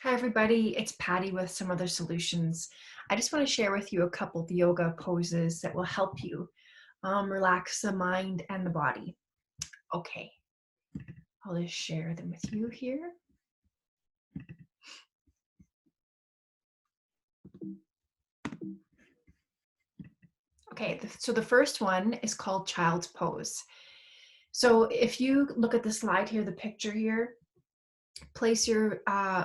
Hi everybody, it's Patty with some other solutions. I just want to share with you a couple of yoga poses that will help you relax the mind and the body. Okay, I'll just share them with you here. Okay, so the first one is called Child's Pose. So if you look at the slide here, the picture here, place your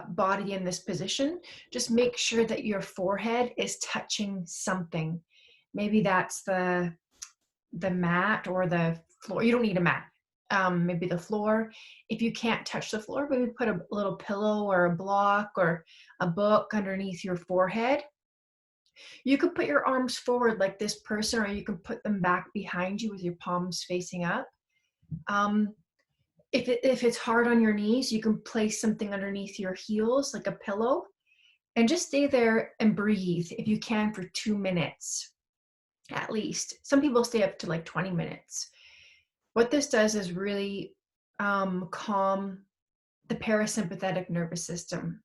body in this position. Just make sure that your forehead is touching something. Maybe that's the mat or the floor. You don't need a mat. Maybe the floor. If you can't touch the floor, maybe put a little pillow or a block or a book underneath your forehead. You could put your arms forward like this person, or you can put them back behind you with your palms facing up. If it's hard on your knees, you can place something underneath your heels like a pillow and just stay there and breathe if you can for 2 minutes at least. Some people stay up to like 20 minutes. What this does is really calm the parasympathetic nervous system.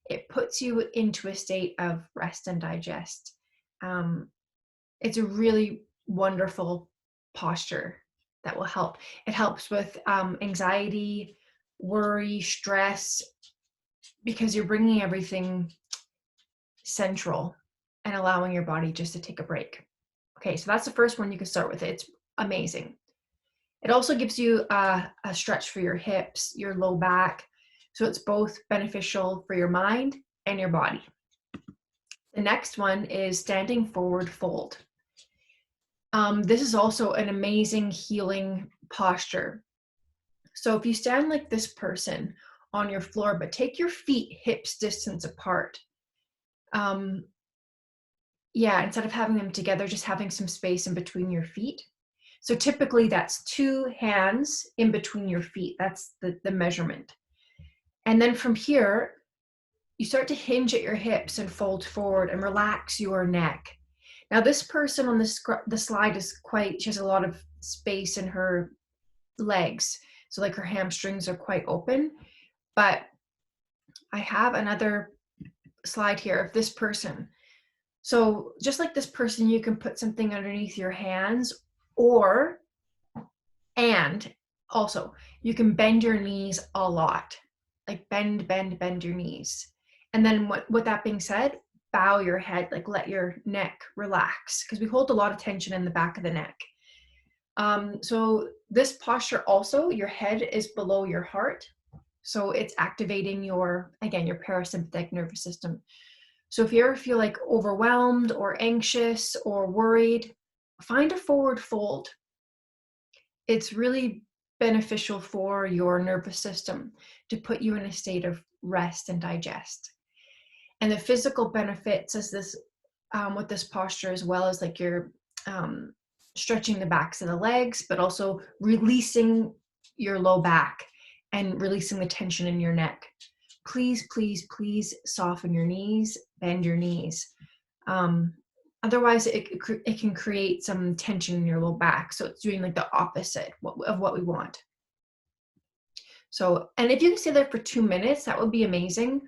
It puts you into a state of rest and digest. It's a really wonderful posture that will help. It helps with anxiety, worry, stress, because you're bringing everything central and allowing your body just to take a break. Okay, so that's the first one you can start with. It's amazing. It also gives you a stretch for your hips, your low back. So it's both beneficial for your mind and your body. The next one is standing forward fold. This is also an amazing healing posture. So if you stand like this person on your floor, but take your feet hips distance apart. Instead of having them together, just having some space in between your feet. So typically that's 2 hands in between your feet. That's the measurement. And then from here, you start to hinge at your hips and fold forward and relax your neck. Now this person on the slide she has a lot of space in her legs. So like her hamstrings are quite open. But I have another slide here of this person. So just like this person, you can put something underneath your hands, and also you can bend your knees a lot, like bend your knees. And then with that being said, bow your head, like let your neck relax, because we hold a lot of tension in the back of the neck. So this posture also, your head is below your heart. So it's activating your parasympathetic nervous system. So if you ever feel like overwhelmed or anxious or worried, find a forward fold. It's really beneficial for your nervous system to put you in a state of rest and digest. And the physical benefits is this with this posture, as well as like you're stretching the backs of the legs, but also releasing your low back and releasing the tension in your neck. Please, please, please soften your knees, bend your knees. Otherwise, it can create some tension in your low back. So it's doing like the opposite of what we want. So, and if you can stay there for 2 minutes, that would be amazing.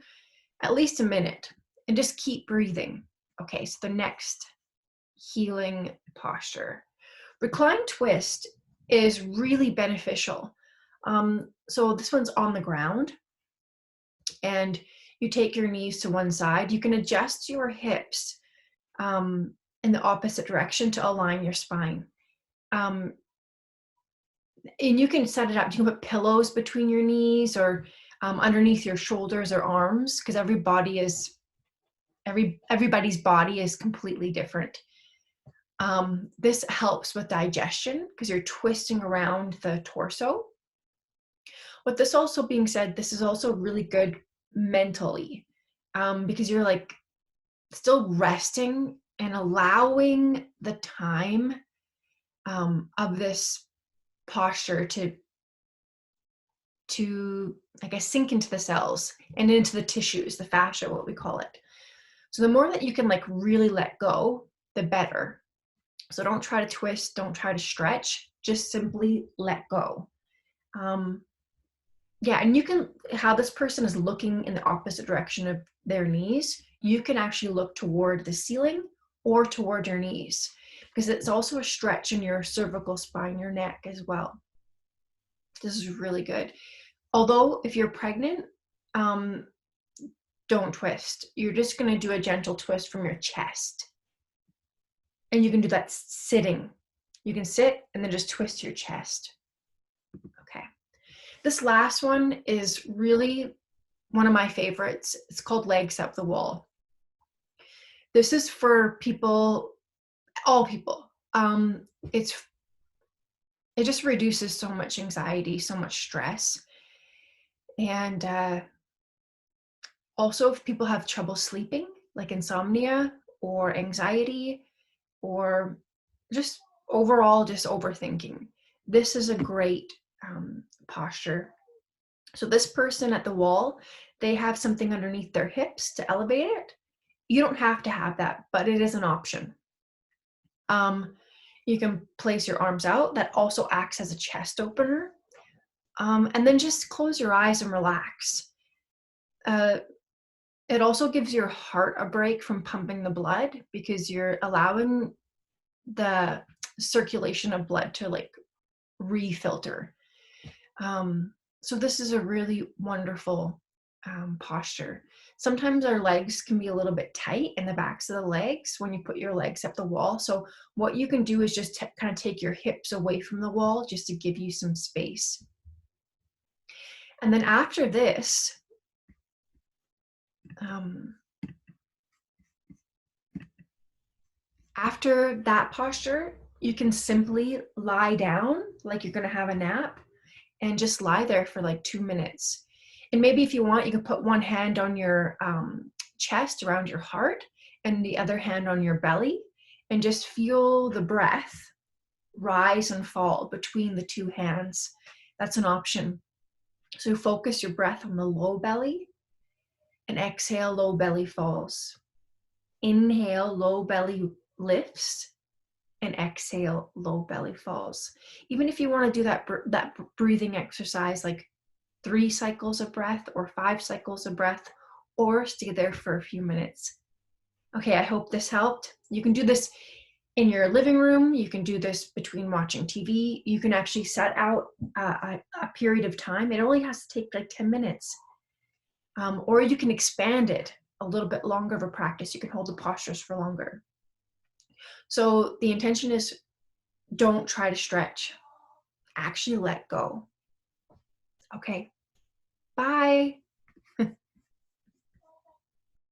At least a minute, and just keep breathing. Okay, so the next healing posture. Reclined Twist is really beneficial. So this one's on the ground, and you take your knees to one side. You can adjust your hips in the opposite direction to align your spine. And you can set it up. You can put pillows between your knees or underneath your shoulders or arms, because everybody's body is completely different. This helps with digestion because you're twisting around the torso. With this also being said, this is also really good mentally, because you're like still resting and allowing the time of this posture to I guess sink into the cells and into the tissues, the fascia, what we call it. So the more that you can like really let go, the better. So don't try to twist, don't try to stretch, just simply let go. Yeah, and you can, how this person is looking in the opposite direction of their knees, you can actually look toward the ceiling or toward your knees, because it's also a stretch in your cervical spine, your neck as well. This is really good. Although if you're pregnant, don't twist. You're just going to do a gentle twist from your chest. And you can do that sitting. You can sit and then just twist your chest. Okay. This last one is really one of my favorites. It's called Legs Up the Wall. This is for people, all people. It just reduces so much anxiety, so much stress. And also, if people have trouble sleeping, like insomnia or anxiety, or just overall just overthinking, this is a great posture. So this person at the wall, they have something underneath their hips to elevate it. You don't have to have that, but it is an option. You can place your arms out. That also acts as a chest opener. And then just close your eyes and relax. It also gives your heart a break from pumping the blood, because you're allowing the circulation of blood to like refilter. So this is a really wonderful posture. Sometimes our legs can be a little bit tight in the backs of the legs when you put your legs up the wall. So what you can do is just kind of take your hips away from the wall just to give you some space. And then after this, after that posture, you can simply lie down like you're going to have a nap and just lie there for like 2 minutes. And maybe if you want, you can put one hand on your chest around your heart and the other hand on your belly, and just feel the breath rise and fall between the two hands. That's an option. So focus your breath on the low belly, and exhale, low belly falls. Inhale, low belly lifts, and exhale, low belly falls. Even if you want to do that breathing exercise, like 3 cycles of breath or 5 cycles of breath, or stay there for a few minutes. Okay, I hope this helped. You can do this in your living room. You can do this between watching TV. You can actually set out a period of time. It only has to take like 10 minutes. Or you can expand it a little bit longer of a practice. You can hold the postures for longer. So the intention is, don't try to stretch. Actually let go. Okay, bye.